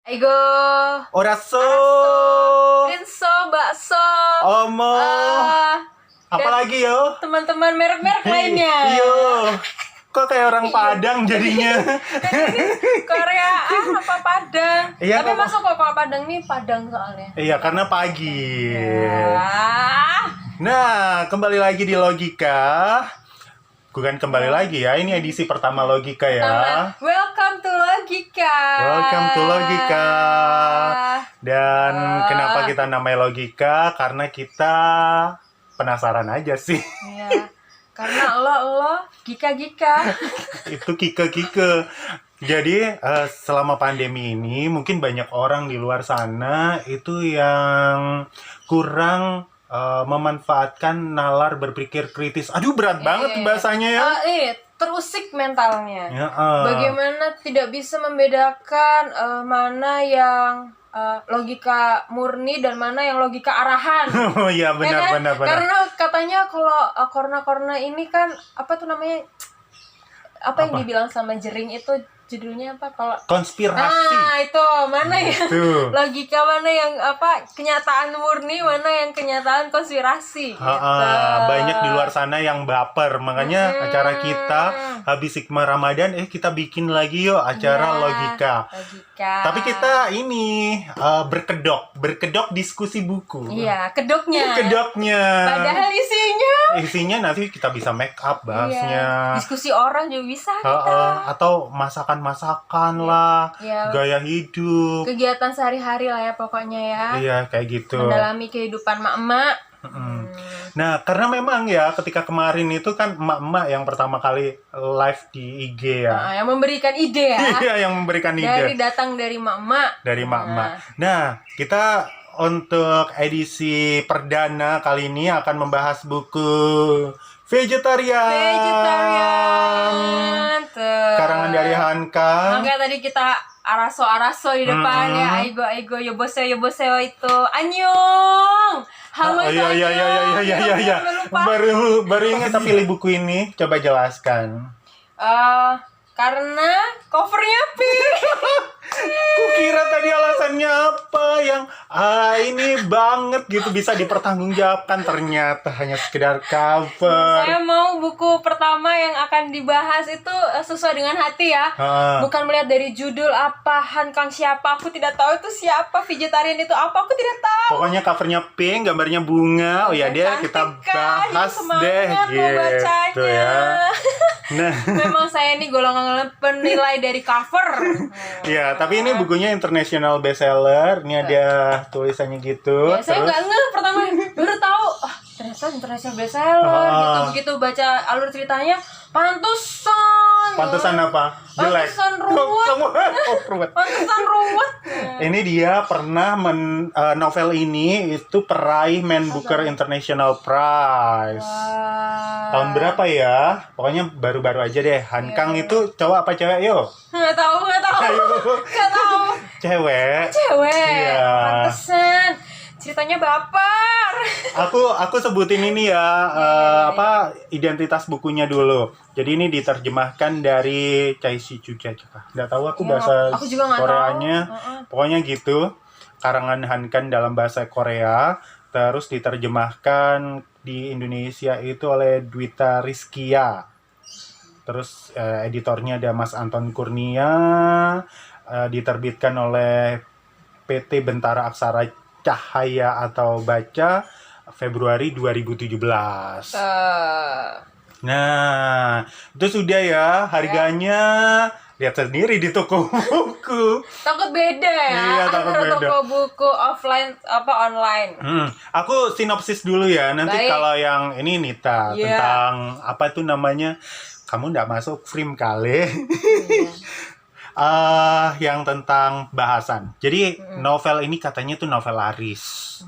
Aigo, Oraso, Rinso, Bakso, Omo, eh, dan apalagi yo? teman-teman merek-merek lainnya. Yo, kok kayak orang Padang jadinya? Korea, apa Padang? Iya, Tapi kok- masuk kok kalau Padang nih Padang soalnya. Iya, karena pagi. Ah, Nah, kembali lagi di Logika. Bukan kembali lagi ya, ini edisi pertama Logika ya. Welcome to Logika. Welcome to Logika. Dan kenapa kita namanya Logika? Karena kita penasaran aja sih. Iya, karena lo Gika. Itu kike. Jadi selama pandemi ini mungkin banyak orang di luar sana itu yang kurang memanfaatkan nalar berpikir kritis. Aduh, berat banget bahasanya ya. Terusik mentalnya. Ya, Bagaimana tidak bisa membedakan mana yang logika murni dan mana yang logika arahan. Oh iya, Ya kan? benar. Karena katanya kalau corona ini kan apa tuh namanya? Apa yang dibilang sama Jering itu judulnya apa kalau Konspirasi. itu mana yang Itu. logika, mana yang apa kenyataan murni, mana yang kenyataan konspirasi gitu. Banyak di luar sana yang baper. Makanya acara kita habis hikmah Ramadan, kita bikin lagi yuk acara Ya, Logika. logika. Tapi kita ini berkedok diskusi buku. iya kedoknya Kedoknya. padahal Isinya nanti kita bisa make up iya, bahasnya. diskusi orang juga bisa kita. Atau masakan lah, Iya. gaya hidup. Kegiatan sehari-hari lah ya pokoknya ya. Iya, kayak gitu. Mendalami kehidupan mak-mak. Nah, karena memang ya ketika kemarin itu kan emak-emak yang pertama kali live di IG ya. Yang memberikan ide ya. Iya, yang memberikan ide Datang dari mak-mak. dari emak-emak. Nah, kita untuk edisi perdana kali ini akan membahas buku Vegetarian. Karangan dari Hanka. Makanya tadi kita araso di depan ya. Aigo yoboseo itu. Annyeong. Halo Iya. Baru ingat tapi pilih buku ini. Coba jelaskan. Karena covernya pink. Kukira tadi alasannya apa yang ini banget gitu bisa dipertanggungjawabkan, ternyata hanya sekedar cover. Saya mau buku pertama yang akan dibahas itu sesuai dengan hati ya. Bukan melihat dari judul apa, Hankang siapa, aku tidak tahu itu siapa, vegetarian itu apa, aku tidak tahu. Pokoknya covernya pink, gambarnya bunga. Oh ya dia kita bahas deh gitu ya. Nah, Memang saya ini golongan penilai dari cover. ya tapi ini bukunya international bestseller. Ini ada tulisannya gitu. Ya, saya nggak ngeh pertama, baru tahu. Ternyata international bestseller gitu. Begitu baca alur ceritanya, Pantesan apa? Jelek. Pantesan ruwet. Ruwet. Pantesan ruwet. Ini dia pernah novel ini itu peraih Man Booker International Prize. Tahun berapa ya? Pokoknya baru-baru aja deh. Hankang itu cowok apa cewek yo? Nggak tahu. Cewek. Iya. Pantesan. Ceritanya baper. Aku sebutin ini ya, identitas bukunya dulu. Jadi ini diterjemahkan dari Chai Shichu Chaka. Nggak tahu aku bahasa aku juga nggak Koreanya. tahu. Pokoknya gitu. Karangan Hankan dalam bahasa Korea. Terus diterjemahkan di Indonesia itu oleh Dwita Rizkia. Terus editornya ada Mas Anton Kurnia. Diterbitkan oleh PT Bentara Aksara Cahaya atau Baca Februari 2017. Nah, itu sudah ya harganya. Lihat sendiri di toko buku. Takut beda ya. Iya, takut antara beda. toko buku offline apa online. Aku sinopsis dulu ya. Nanti Baik. kalau yang ini Nita Iya. tentang apa itu namanya? Kamu nggak masuk frame kali. Yang tentang bahasan. Jadi novel ini katanya tuh novel laris.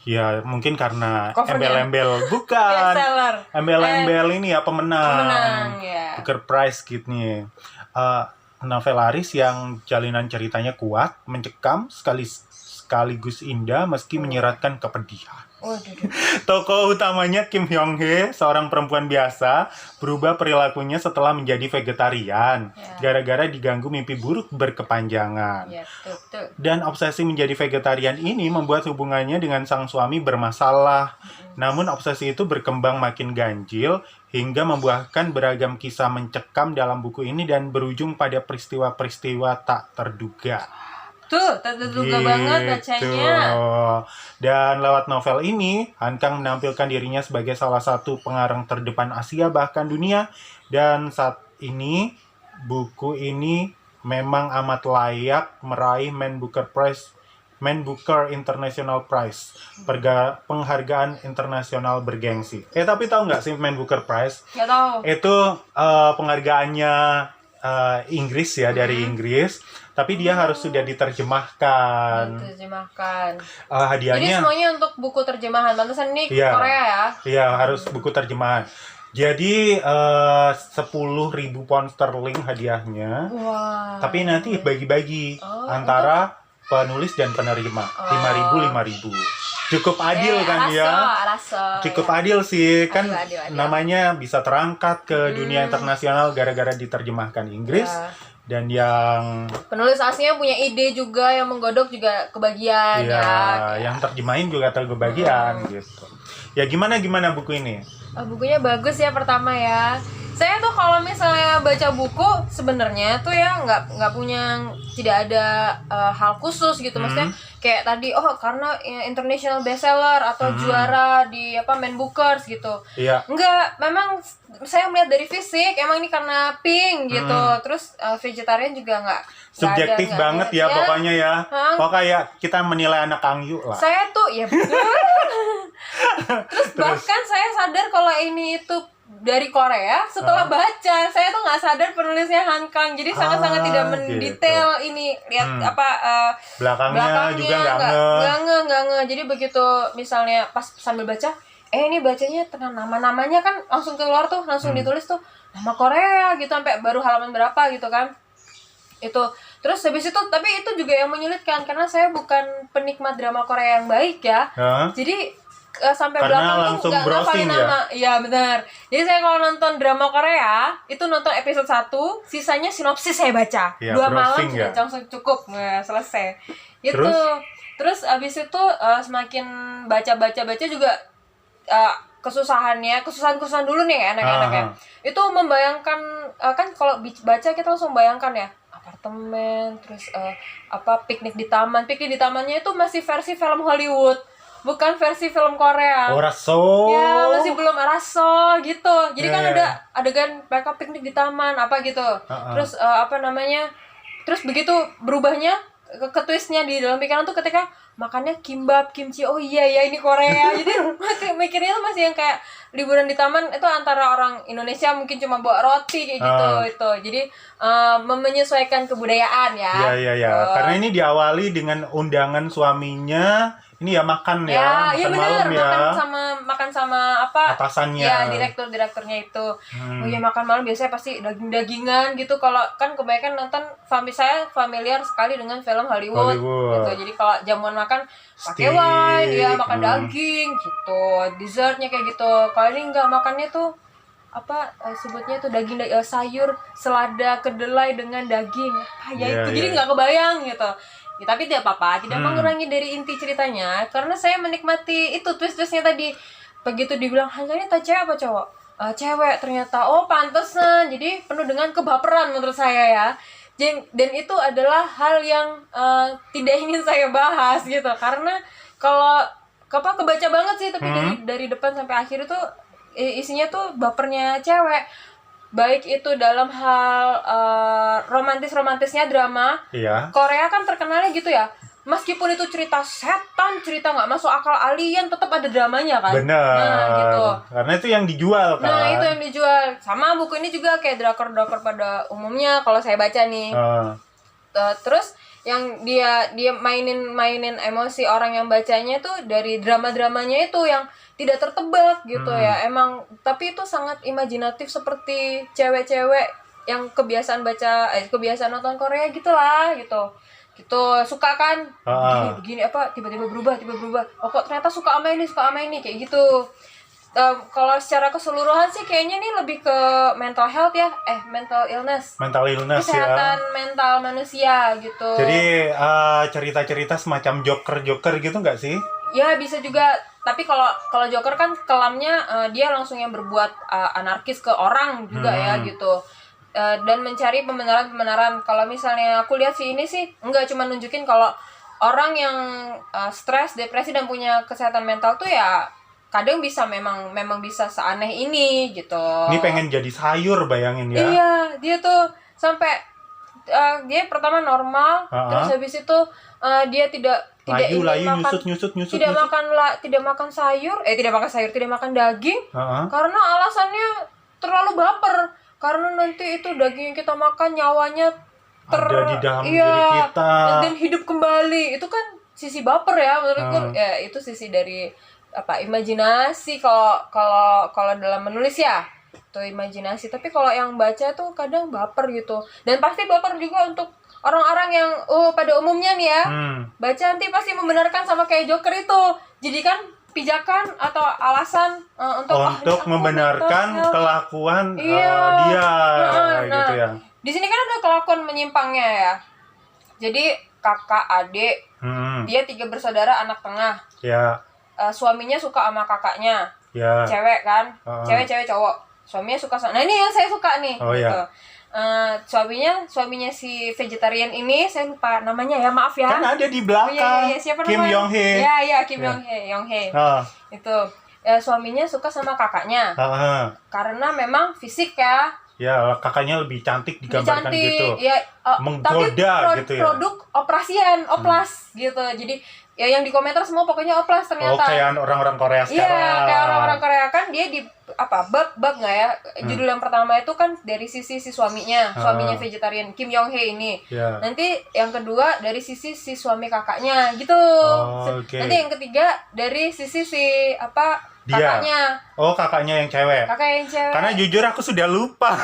Ya mungkin karena Covernya. embel-embel bukan. Bestseller. Embel-embel ini ya pemenang. Ya. Booker Prize gitu nih. Novel laris yang jalinan ceritanya kuat, mencekam sekaligus indah meski menyiratkan kepedihan. Waduh. Tokoh utamanya Kim Hyung Hae, seorang perempuan biasa, berubah perilakunya setelah menjadi vegetarian, gara-gara diganggu mimpi buruk berkepanjangan. Ya, tuh. Dan obsesi menjadi vegetarian ini membuat hubungannya dengan sang suami bermasalah. Namun obsesi itu berkembang makin ganjil, hingga membuahkan beragam kisah mencekam dalam buku ini dan berujung pada peristiwa-peristiwa tak terduga. Tuh, terduga banget bacanya. Dan lewat novel ini, Han Kang menampilkan dirinya sebagai salah satu pengarang terdepan Asia bahkan dunia. Dan saat ini, buku ini memang amat layak meraih Man Booker International Prize, penghargaan internasional bergengsi. Tapi tahu nggak sih Man Booker Prize? Nggak tahu. Itu penghargaannya Inggris ya, dari Inggris. Tapi dia harus sudah diterjemahkan. Hadiahnya. Jadi semuanya untuk buku terjemahan. Pantesan ini Korea ya? Iya, harus buku terjemahan. Jadi 10.000 pound sterling hadiahnya. Wow. Tapi nanti bagi-bagi antara penulis dan penerima. 5.000. Cukup adil kan ya? Cukup adil sih. Kan adil. Namanya bisa terangkat ke dunia internasional gara-gara diterjemahkan Inggris. Dan yang penulis aslinya punya ide juga, yang menggodok juga kebagian yang terjemahin juga kebagian gitu. Ya gimana buku ini? Bukunya bagus ya pertama ya. Saya tuh kalau misalnya baca buku sebenarnya tuh ya tidak ada hal khusus gitu. Maksudnya kayak tadi karena international bestseller atau juara di Man Bookers gitu. Iya. Enggak, memang saya melihat dari fisik emang ini karena pink gitu. Terus vegetarian juga enggak subjektif banget ya pokoknya ya. Pokoknya kita menilai anak Kang Yu lah. Saya tuh ya betul. Terus bahkan saya sadar kalau ini itu dari Korea setelah baca. Saya tuh nggak sadar penulisnya Han Kang, jadi sangat-sangat tidak mendetail gitu. Ini lihat belakangnya juga nggak nge. Jadi begitu misalnya pas sambil baca, ini bacanya tentang namanya kan langsung keluar tuh, langsung ditulis tuh nama Korea gitu sampai baru halaman berapa gitu kan. Itu terus habis itu, tapi itu juga yang menyulitkan karena saya bukan penikmat drama Korea yang baik ya. Jadi sampai belakang tuh nggak ngapalin nama. Iya benar. Jadi saya kalau nonton drama Korea itu nonton episode 1, sisanya sinopsis saya baca. 2 malam sudah langsung cukup, selesai. Itu. Terus abis itu semakin baca juga kesusahan dulu nih anak-anaknya. Itu membayangkan kan kalau baca kita langsung bayangkan ya apartemen, terus piknik di taman. Piknik di tamannya itu masih versi film Hollywood. Bukan versi film Korea. Raso. Ya, masih belum raso gitu. Jadi kan ada adegan mereka piknik di taman apa gitu. Terus terus begitu berubahnya ke twistnya di dalam pikiran tuh ketika makannya kimbap, kimchi. Oh iya ini Korea. Jadi mikirnya tuh masih yang kayak liburan di taman itu antara orang Indonesia mungkin cuma bawa roti kayak gitu itu. Jadi menyesuaikan kebudayaan ya. Iya. Karena ini diawali dengan undangan suaminya. Ini ya makan ya, makan malam ya. Makan sama atasannya. Ya, direkturnya itu. Oh ya makan malam biasanya pasti daging-dagingan gitu. Kalau kan kebanyakan nonton saya familiar sekali dengan film Hollywood. Gitu. Jadi kalau jamuan makan pakai wine, ya makan daging gitu. Dessertnya kayak gitu. Kalau ini enggak, makannya tuh sebutnya tuh daging sayur, selada, kedelai dengan daging. Jadi nggak kebayang gitu. Ya, tapi tidak apa-apa, tidak mengurangi dari inti ceritanya karena saya menikmati itu twist-twistnya tadi. Begitu dibilang hanya tak cewek apa cowok? Cewek ternyata. Pantesan. Jadi penuh dengan kebaperan menurut saya ya. Dan itu adalah hal yang tidak ingin saya bahas gitu karena kalau kebaca banget sih, tapi dari depan sampai akhir itu isinya tuh bapernya cewek. Baik itu dalam hal romantisnya drama. Iya. Korea kan terkenalnya gitu ya. Meskipun itu cerita setan, cerita nggak masuk akal alien, tetap ada dramanya kan. Benar. Nah gitu. Karena itu yang dijual kan. Nah itu yang dijual. Sama buku ini juga kayak drakor pada umumnya kalau saya baca nih. Terus yang dia mainin emosi orang yang bacanya tuh dari drama-dramanya itu yang tidak tertebak gitu ya. Emang tapi itu sangat imajinatif seperti cewek-cewek yang kebiasaan nonton Korea gitulah gitu. gitu, suka kan begini apa tiba-tiba berubah oh kok ternyata suka sama ini kayak gitu. Kalau secara keseluruhan sih kayaknya nih lebih ke mental health ya, mental illness kesehatan ya. mental manusia gitu. Jadi cerita-cerita semacam Joker gitu nggak sih? Ya bisa juga, tapi kalau Joker kan kelamnya dia langsung yang berbuat anarkis ke orang juga ya gitu. Dan mencari pembenaran. Kalau misalnya aku lihat sih ini sih enggak cuma nunjukin kalau orang yang stres, depresi dan punya kesehatan mental tuh ya kadang bisa memang bisa seaneh ini gitu. Ini pengen jadi sayur, bayangin ya. Iya, dia tuh sampai dia pertama normal, terus habis itu dia tidak ingin makan, tidak makan sayur, tidak makan daging, karena alasannya terlalu baper. Karena nanti itu daging yang kita makan nyawanya ada di dalam diri kita dan hidup kembali. Itu kan sisi baper ya menurutku. Ya itu sisi dari imajinasi kalau dalam menulis ya. Itu imajinasi, tapi kalau yang baca tuh kadang baper gitu. Dan pasti baper juga untuk orang-orang yang pada umumnya nih ya. Baca nanti pasti membenarkan sama kayak Joker itu. Jadi kan pijakan atau alasan untuk membenarkan kelakuan dia gitu ya. Di sini kan ada kelakuan menyimpangnya ya. Jadi kakak adik, dia 3 bersaudara, anak tengah. Ya. Suaminya suka sama kakaknya. Ya. Cewek kan? Cewek cowok. Suaminya suka sama. Nah, ini yang saya suka nih gitu. Ya. Suaminya si vegetarian ini saya lupa namanya ya, maaf ya. Kan ada di belakang. Siapa Kim namanya? Yong-hee. Iya, Kim Yong-hee. Itu suaminya suka sama kakaknya. Karena memang fisik ya. Ya, kakaknya lebih cantik digambarkan gitu. Ya, menggoda tapi gitu ya. Produk oplas gitu. Jadi ya yang di komentar semua pokoknya oplas ternyata. Kayak orang-orang Korea sekarang. Iya, kayak orang-orang Korea kan dia di bab nggak ya? Judul yang pertama itu kan dari sisi si suaminya vegetarian Kim Yong-hee ini. Yeah. Nanti yang kedua dari sisi si suami kakaknya gitu. Nanti yang ketiga dari sisi si kakaknya. Kakaknya yang cewek. Karena jujur aku sudah lupa.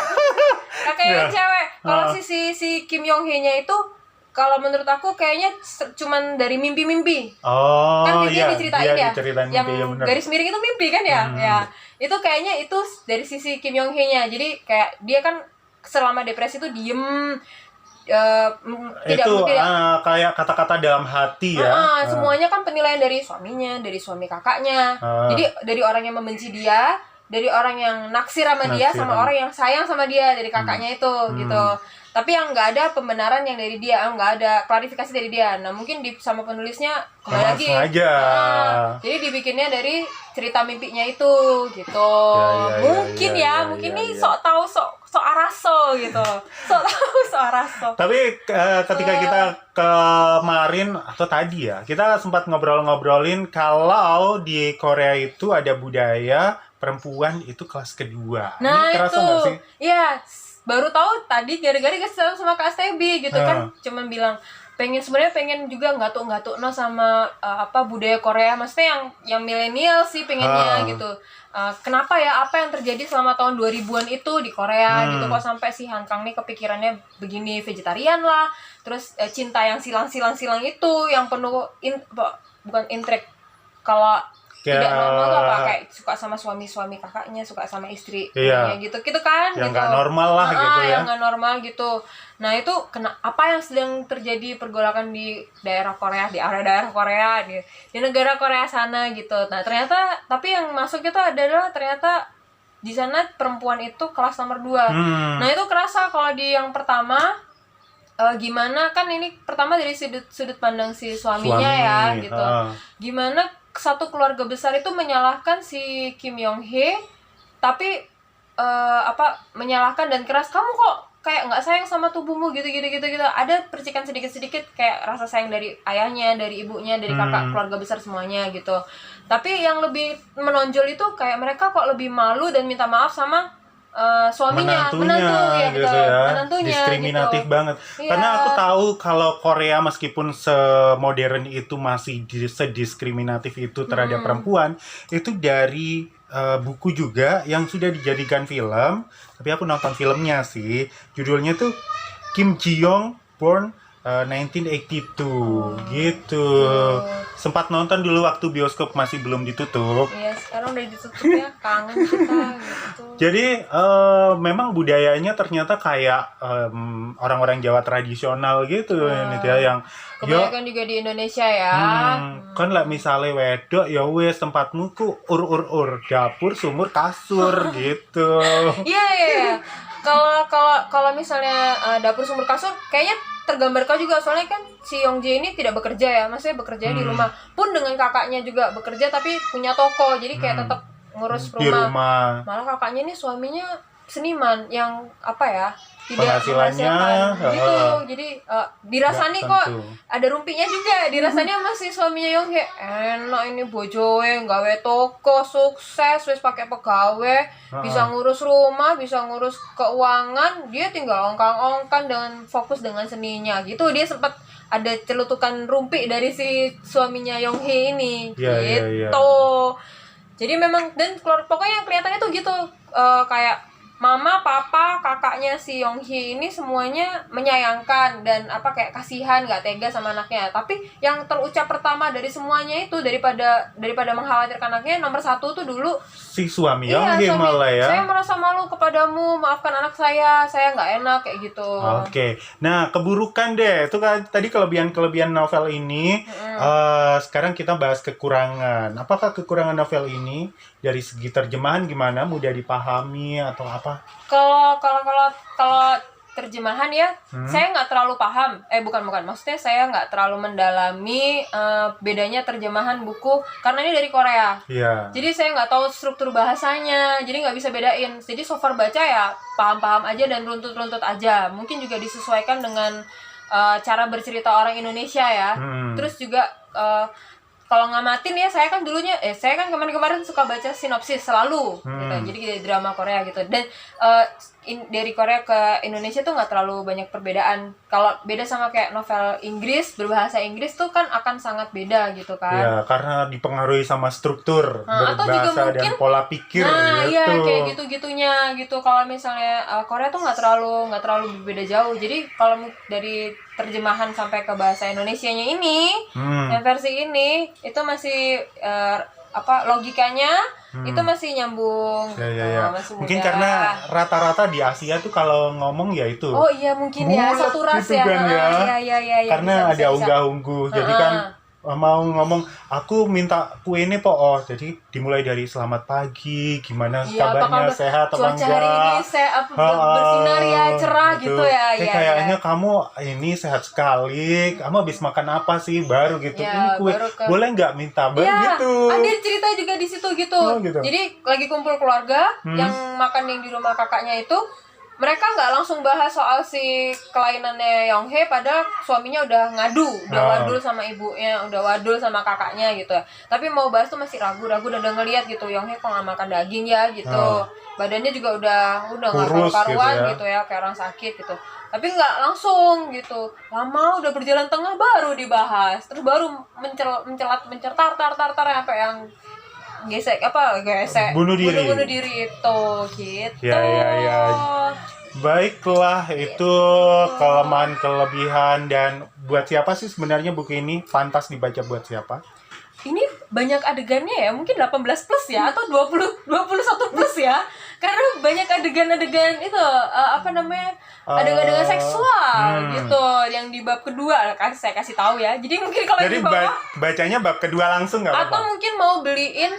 Kakaknya yang cewek. Kalau si Kim Yong-hee-nya itu kalau menurut aku kayaknya cuman dari mimpi-mimpi. Kan dia diceritain ya. Yang mimpi, garis miring itu mimpi kan ya? Ya. Itu kayaknya itu dari sisi Kim Yong-hee-nya. Jadi kayak dia kan selama depresi itu diem, tidak kayak kata-kata dalam hati ya. Semuanya kan penilaian dari suaminya, dari suami kakaknya. Jadi dari orang yang membenci dia, dari orang yang naksir sama dia, sama orang yang sayang sama dia, dari kakaknya itu gitu. Tapi yang nggak ada pembenaran yang dari dia, nggak ada klarifikasi dari dia. Nah mungkin sama penulisnya kembali lagi. Jadi dibikinnya dari cerita mimpinya itu gitu. Mungkin nih sok tahu sok araso gitu. Sok tahu sok araso. Tapi ketika kita kemarin atau tadi ya, kita sempat ngobrolin kalau di Korea itu ada budaya perempuan itu kelas kedua. Nah, ini kerasa nggak sih? Iya. Baru tahu tadi gara-gara kesel sama Kak Stebi gitu kan, cuman bilang pengen juga ngatuk sama budaya Korea, maksudnya yang milenial sih pengennya gitu. Kenapa ya, apa yang terjadi selama tahun 2000-an itu di Korea gitu kok sampai si Han Kang nih kepikirannya begini, vegetarian lah, terus cinta yang silang itu yang penuh bukan intrik, kalau tidak normal tuh kayak suka sama suami kakaknya, suka sama istri gitu kan, yang nggak normal lah gitu ya, yang nggak normal gitu. Nah itu apa yang sedang terjadi pergolakan di daerah Korea, di daerah Korea, di negara Korea sana gitu. Nah ternyata tapi yang masuk itu adalah ternyata di sana perempuan itu kelas nomor 2. Nah itu kerasa kalau di yang pertama gimana kan ini pertama dari sudut pandang si suaminya ya gitu. Gimana satu keluarga besar itu menyalahkan si Kim Yong-hee, tapi menyalahkan dan keras, kamu kok kayak nggak sayang sama tubuhmu gitu. Ada percikan sedikit kayak rasa sayang dari ayahnya, dari ibunya, dari kakak, keluarga besar semuanya gitu. Tapi yang lebih menonjol itu kayak mereka kok lebih malu dan minta maaf sama suaminya, menantunya diskriminatif gitu. Banget. Karena aku tahu kalau Korea meskipun semodern itu masih sediskriminatif itu terhadap perempuan, itu dari buku juga yang sudah dijadikan film. Tapi aku nonton filmnya sih, judulnya tuh Kim Ji Young Born 1982 gitu. Sempat nonton dulu waktu bioskop masih belum ditutup. Iya, sekarang udah ditutup ya, kangen kita gitu. Jadi memang budayanya ternyata kayak orang-orang Jawa tradisional gitu ini dia yang kebanyakan juga di Indonesia ya. Kan lah misalnya wedok ya wes tempatmu ku ur dapur sumur kasur gitu. Iya. Kalau misalnya dapur sumur kasur kayaknya tergambarkan juga, soalnya kan si Yongjae ini tidak bekerja ya, maksudnya bekerja di rumah pun dengan kakaknya juga bekerja tapi punya toko, jadi kayak tetap ngurus rumah. Malah kakaknya ini suaminya seniman yang apa ya, tidak penghasilannya gitu, jadi dirasani kok ada rumpinya juga, dirasanya masih suaminya Yonghae enak ini bojoe gawe toko sukses wis pakai pegawai, bisa ngurus rumah, bisa ngurus keuangan, dia tinggal ongkang-ongkang dengan fokus dengan seninya gitu. Dia sempat ada celutukan rumpi dari si suaminya Yonghae ini gitu. Jadi memang, dan pokoknya yang kelihatannya tuh gitu, kayak mama, papa, kakaknya si Yonghae ini semuanya menyayangkan dan apa kayak kasihan, nggak tega sama anaknya. Tapi yang terucap pertama dari semuanya itu daripada mengkhawatirkan anaknya, nomor satu tuh dulu si suami Yonghae malah ya. Saya merasa malu kepadamu, maafkan anak saya nggak enak kayak gitu. Oke. Nah keburukan deh, itu kan tadi kelebihan novel ini. Sekarang kita bahas kekurangan. Apakah kekurangan novel ini dari segi terjemahan gimana, mudah dipahami atau apa? Kalau terjemahan ya, saya nggak terlalu paham. Bukan, maksudnya saya nggak terlalu mendalami bedanya terjemahan buku karena ini dari Korea. Iya. Jadi saya nggak tahu struktur bahasanya, jadi nggak bisa bedain. Jadi so far baca ya paham-paham aja dan runtut-runtut aja. Mungkin juga disesuaikan dengan cara bercerita orang Indonesia ya. Terus juga kalau ngamatin ya, saya kan kemarin suka baca sinopsis selalu gitu. Jadi dari drama Korea gitu. Dan dari Korea ke Indonesia tuh nggak terlalu banyak perbedaan. Kalau beda sama kayak novel Inggris berbahasa Inggris tuh kan akan sangat beda gitu kan. Ya, karena dipengaruhi sama struktur berbahasa dan pola pikir gitu. Iya kayak gitu-gitunya gitu. Kalau misalnya Korea tuh nggak terlalu berbeda jauh. Jadi kalau dari terjemahan sampai ke bahasa Indonesianya ini, yang versi ini itu masih logikanya itu masih nyambung. Masih mungkin mudah. karena rata-rata di Asia tuh kalau ngomong ya itu. Oh iya mungkin ya satu ras gitu ya. Kan, Iya. Karena ada unggah-ungguh. Jadi kan mau ngomong aku minta kue ini po, jadi dimulai dari selamat pagi, gimana kabarnya, sehat apa enggak, cuaca hari ini bersinar ya, cerah gitu ya. Kayaknya kamu ini sehat sekali, kamu habis makan apa sih baru gitu, ini kue boleh nggak minta gitu. Ada cerita juga di situ gitu. Jadi lagi kumpul keluarga yang makan yang di rumah kakaknya itu, mereka nggak langsung bahas soal si kelainannya Yonghae, padahal suaminya udah wadul sama ibunya, udah wadul sama kakaknya gitu. Tapi mau bahas tuh masih ragu-ragu dan udah ngeliat gitu, Yonghae kok nggak makan daging ya gitu. Badannya juga udah nggak karu-karuan gitu ya, kayak orang sakit gitu. Tapi nggak langsung gitu, lama udah berjalan tengah baru dibahas, terus baru mencertar sampai yang gesek bunuh diri itu gitu. Ya. Baiklah, itu kelemahan kelebihan. Dan buat siapa sih sebenarnya buku ini pantas dibaca, buat siapa? Ini banyak adegannya ya, mungkin 18 plus ya atau 21 plus ya. Karena banyak adegan-adegan itu adegan-adegan seksual gitu yang di bab kedua saya kasih tahu ya. Jadi mungkin kalau di bawah bacanya bab kedua langsung nggak apa-apa. Atau mungkin mau beliin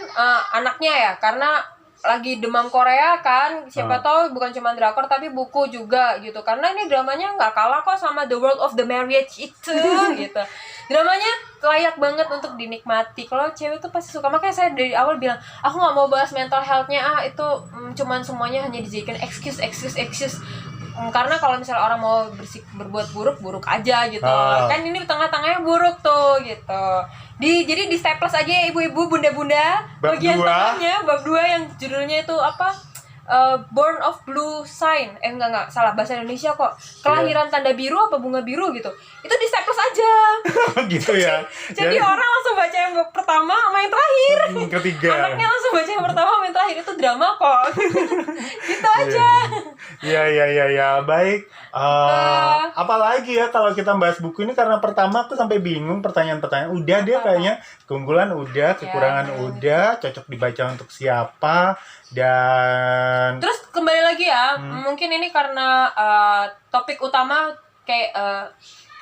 anaknya ya, karena lagi demam Korea kan, siapa tahu bukan cuma drakor tapi buku juga gitu, karena ini dramanya nggak kalah kok sama The World of the Marriage itu gitu. Dramanya layak banget untuk dinikmati. Kalau cewek tuh pasti suka, makanya saya dari awal bilang aku nggak mau bahas mental health-nya, itu cuman semuanya hanya dijadikan excuse. Karena kalau misalnya orang mau berbuat buruk aja gitu, kan ini tengah-tengahnya buruk tuh gitu. Jadi di staples aja ya ibu-ibu, bunda-bunda, bagian tengahnya bab 2 yang judulnya itu Born of Blue Sign, enggak salah bahasa Indonesia kok, kelahiran tanda biru apa bunga biru gitu, itu di staples aja. Gitu ya. Jadi orang langsung baca yang pertama sama yang terakhir. Ketiga. Anaknya langsung baca yang pertama sama yang terakhir, itu drama kok. Gitu aja. Ya. Baik. Apalagi ya kalau kita bahas buku ini, karena pertama aku sampai bingung pertanyaan-pertanyaan. Udah dia kayaknya keunggulan udah, kekurangan udah, cocok dibaca untuk siapa, dan terus kembali lagi ya, mungkin ini karena topik utama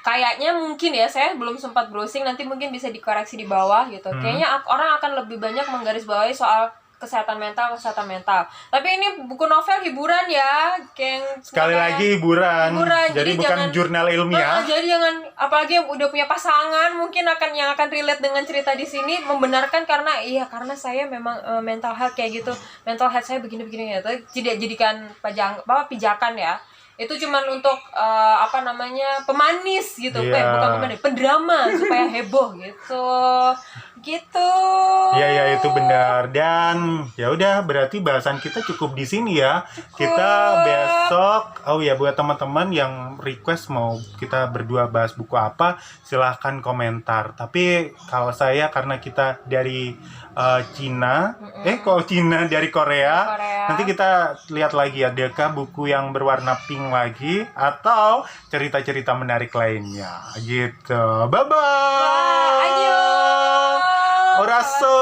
kayaknya mungkin ya, saya belum sempat browsing, nanti mungkin bisa dikoreksi di bawah gitu. Kayaknya orang akan lebih banyak menggarisbawahi soal kesehatan mental. Tapi ini buku novel hiburan ya, sekali lagi hiburan. Jadi bukan jurnal ilmiah. Jadi jangan, apalagi yang udah punya pasangan, mungkin yang akan relate dengan cerita di sini, membenarkan karena karena saya memang mental health kayak gitu, mental health saya begini gitu. Tidak jadikan pijakan ya. Itu cuman untuk pemanis gitu, bukan pemanis, pendrama supaya heboh gitu. Iya itu benar. Dan ya udah, berarti bahasan kita cukup di sini ya. Kita besok, buat teman-teman yang request mau kita berdua bahas buku apa, silahkan komentar. Tapi kalau saya, karena kita dari Cina, dari Korea, nanti kita lihat lagi ya, adakah buku yang berwarna pink lagi atau cerita-cerita menarik lainnya gitu. Bye bye. Ayo. Oraso.